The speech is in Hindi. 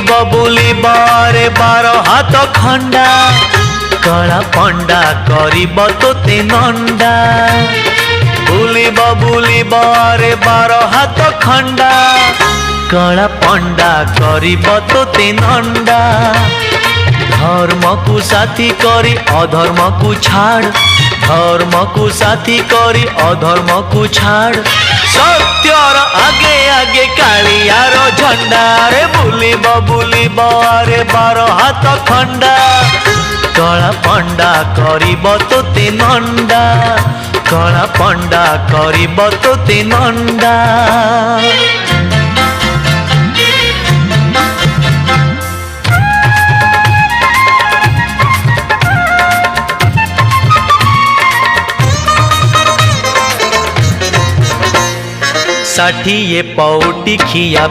बुलिब रे 12 हाथ खंडा कला पंडा करिब तोते नंडा। बुलिब रे 12 हाथ खंडा कला पंडा करिब तोते नंडा। धर्म को साथी करी अधर्म को छाड़, धर्म को साथी करी अधर्म को छाड़। सत्यर आगे आगे कालियार झंडा रे बुलिब रे 12 हाथ खंडा कला पंडा करिब तोते नंडा, कला पंडा करिब तोते नंडा। षाठिए पौटी खिया